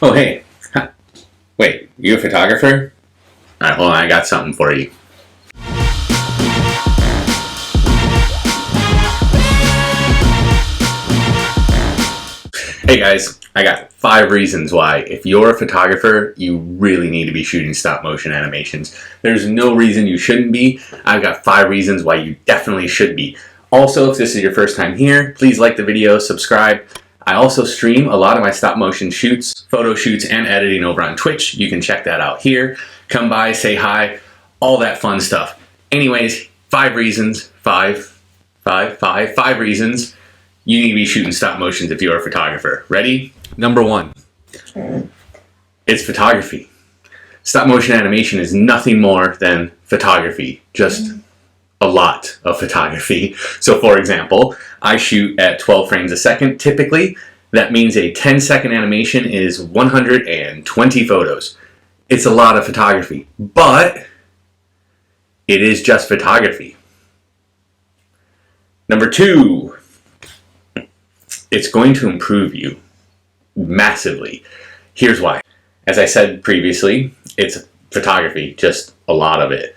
Oh, hey. Wait, you a photographer? Alright, hold on, I got something for you. Hey guys, I got 5 reasons why, if you're a photographer, you really need to be shooting stop motion animations. There's no reason you shouldn't be. I've got 5 reasons why you definitely should be. Also, if this is your first time here, please like the video, subscribe. I also stream a lot of my stop motion shoots, photo shoots, and editing over on Twitch. You can check that out here. Come by, say hi, all that fun stuff. Anyways, 5 reasons, 5 reasons you need to be shooting stop motions if you're a photographer. Ready? Number 1, it's photography. Stop motion animation is nothing more than photography, just a lot of photography. So for example, I shoot at 12 frames a second typically. That means a 10-second animation is 120 photos. It's a lot of photography, but it is just photography. Number 2, it's going to improve you massively. Here's why. As I said previously, it's photography, just a lot of it.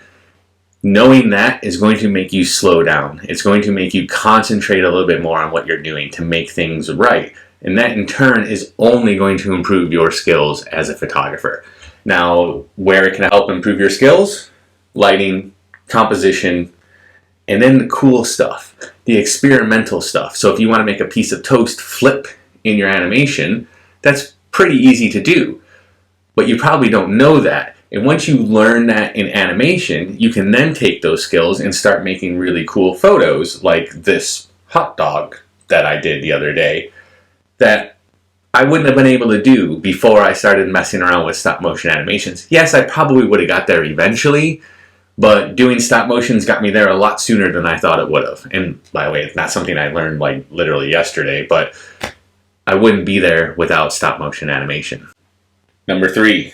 Knowing that is going to make you slow down. It's going to make you concentrate a little bit more on what you're doing to make things right. And that in turn is only going to improve your skills as a photographer. Now, where it can help improve your skills? Lighting, composition, and then the cool stuff, the experimental stuff. So if you want to make a piece of toast flip in your animation, that's pretty easy to do. But you probably don't know that. And once you learn that in animation, you can then take those skills and start making really cool photos like this hot dog that I did the other day that I wouldn't have been able to do before I started messing around with stop motion animations. Yes, I probably would have got there eventually, but doing stop motions got me there a lot sooner than I thought it would have. And by the way, it's not something I learned like literally yesterday, but I wouldn't be there without stop motion animation. Number 3,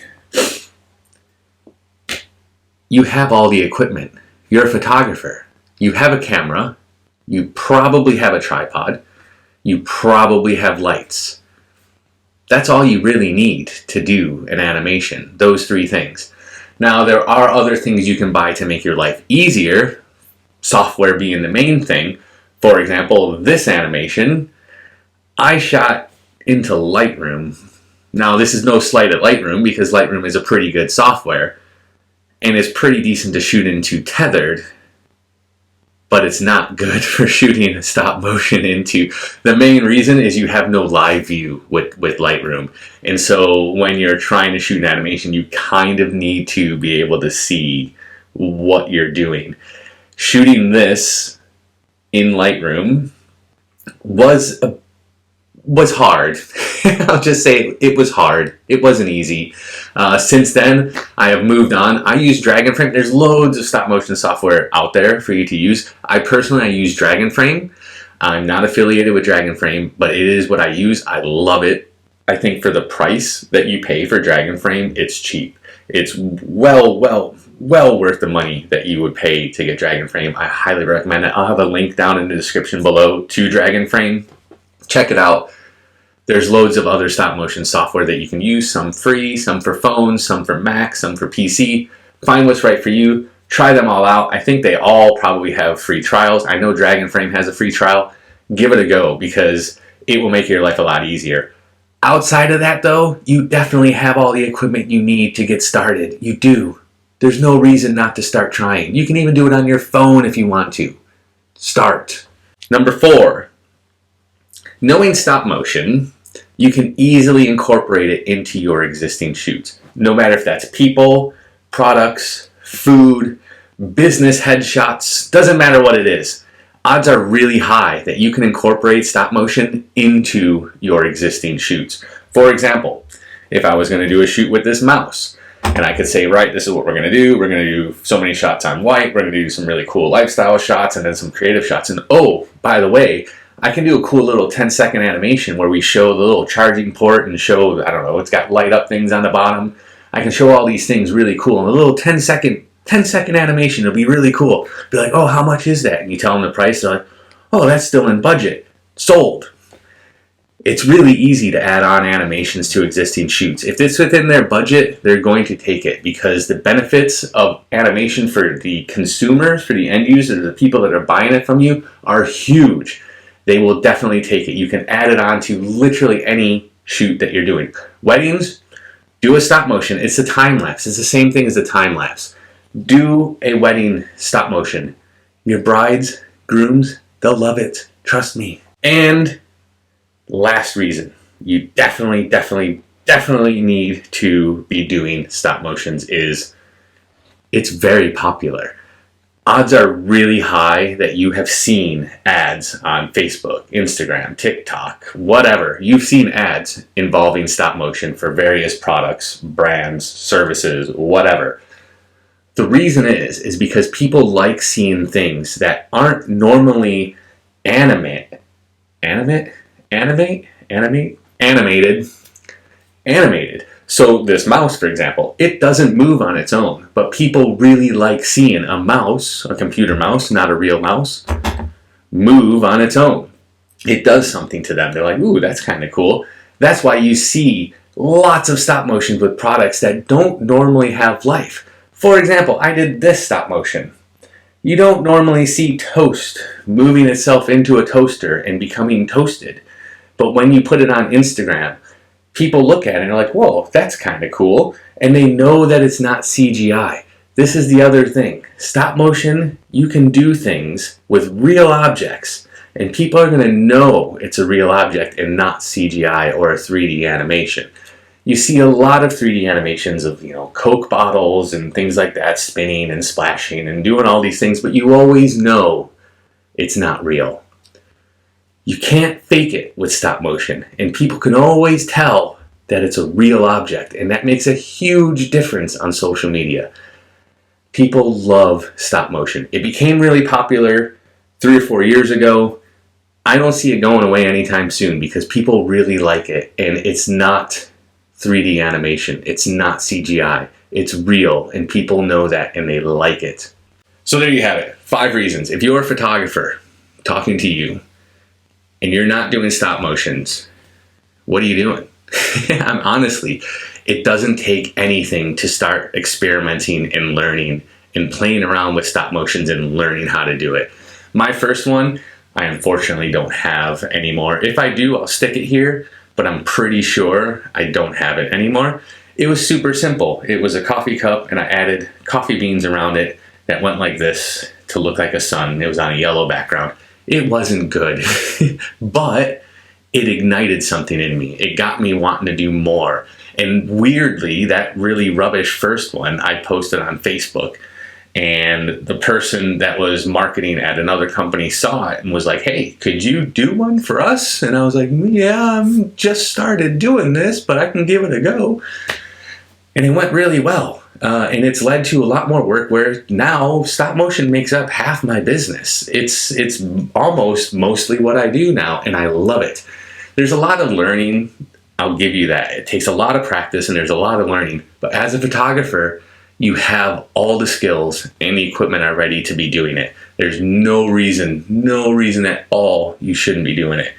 you have all the equipment. You're a photographer. You have a camera. You probably have a tripod. You probably have lights. That's all you really need to do an animation, those 3 things. Now, there are other things you can buy to make your life easier, software being the main thing. For example, this animation, I shot into Lightroom. Now, this is no slight at Lightroom because Lightroom is a pretty good software and it's pretty decent to shoot into tethered, but it's not good for shooting a stop motion into. The main reason is you have no live view with Lightroom. And so when you're trying to shoot an animation, you kind of need to be able to see what you're doing. Shooting this in Lightroom was hard. I'll just say it was hard. It wasn't easy. Since then, I have moved on. I use Dragonframe. There's loads of stop motion software out there for you to use. I use Dragonframe. I'm not affiliated with Dragonframe, but it is what I use. I love it. I think for the price that you pay for Dragonframe, it's cheap. It's well worth the money that you would pay to get Dragonframe. I highly recommend it. I'll have a link down in the description below to Dragonframe. Check it out. There's loads of other stop motion software that you can use, some free, some for phones, some for Mac, some for PC. Find what's right for you. Try them all out. I think they all probably have free trials. I know Dragonframe has a free trial. Give it a go because it will make your life a lot easier. Outside of that though, you definitely have all the equipment you need to get started. You do. There's no reason not to start trying. You can even do it on your phone if you want to. Start. Number 4. Knowing stop motion, you can easily incorporate it into your existing shoots. No matter if that's people, products, food, business headshots, doesn't matter what it is. Odds are really high that you can incorporate stop motion into your existing shoots. For example, if I was going to do a shoot with this mouse, and I could say, right, this is what we're going to do. We're going to do so many shots on white. We're going to do some really cool lifestyle shots and then some creative shots. And oh, by the way, I can do a cool little 10-second animation where we show the little charging port and show, I don't know, it's got light up things on the bottom. I can show all these things really cool. And a little 10-second animation, it'll be really cool. Be like, oh, how much is that? And you tell them the price. They're like, oh, that's still in budget. Sold. It's really easy to add on animations to existing shoots. If it's within their budget, they're going to take it because the benefits of animation for the consumers, for the end users, the people that are buying it from you are huge. They will definitely take it. You can add it on to literally any shoot that you're doing. Weddings, do a stop motion. It's a time lapse. It's the same thing as a time lapse. Do a wedding stop motion. Your brides, grooms, they'll love it. Trust me. And last reason you definitely need to be doing stop motions is it's very popular. Odds are really high that you have seen ads on Facebook, Instagram, TikTok, whatever. You've seen ads involving stop motion for various products, brands, services, whatever. The reason is because people like seeing things that aren't normally animated. So this mouse, for example, it doesn't move on its own, but people really like seeing a mouse, a computer mouse, not a real mouse, move on its own. It does something to them. They're like, ooh, that's kind of cool. That's why you see lots of stop motions with products that don't normally have life. For example, I did this stop motion. You don't normally see toast moving itself into a toaster and becoming toasted. But when you put it on Instagram, people look at it and are like, whoa, that's kind of cool. And they know that it's not CGI. This is the other thing. Stop motion, you can do things with real objects. And people are going to know it's a real object and not CGI or a 3D animation. You see a lot of 3D animations of, Coke bottles and things like that spinning and splashing and doing all these things, but you always know it's not real. You can't fake it with stop motion, and people can always tell that it's a real object, and that makes a huge difference on social media. People love stop motion. It became really popular 3 or 4 years ago. I don't see it going away anytime soon because people really like it, and it's not 3D animation. It's not CGI. It's real, and people know that, and they like it. So there you have it. 5 reasons. If you're a photographer talking to you, and you're not doing stop motions, what are you doing? Honestly, it doesn't take anything to start experimenting and learning and playing around with stop motions and learning how to do it. My first one, I unfortunately don't have anymore. If I do, I'll stick it here, but I'm pretty sure I don't have it anymore. It was super simple. It was a coffee cup, and I added coffee beans around it that went like this to look like a sun. It was on a yellow background. It wasn't good, but it ignited something in me. It got me wanting to do more. And weirdly, that really rubbish first one I posted on Facebook, and the person that was marketing at another company saw it and was like, hey, could you do one for us? And I was like, yeah, I'm just started doing this, but I can give it a go. And it went really well. And it's led to a lot more work where now stop motion makes up half my business. It's almost mostly what I do now, and I love it. There's a lot of learning, I'll give you that. It takes a lot of practice and there's a lot of learning. But as a photographer, you have all the skills and the equipment are ready to be doing it. There's no reason at all you shouldn't be doing it.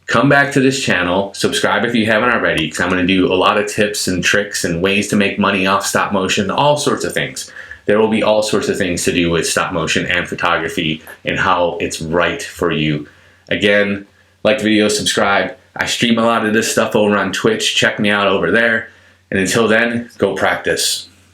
Come back to this channel, subscribe if you haven't already, because I'm going to do a lot of tips and tricks and ways to make money off stop motion, all sorts of things. There will be all sorts of things to do with stop motion and photography and how it's right for you. Again, like the video, subscribe. I stream a lot of this stuff over on Twitch. Check me out over there. And until then, go practice.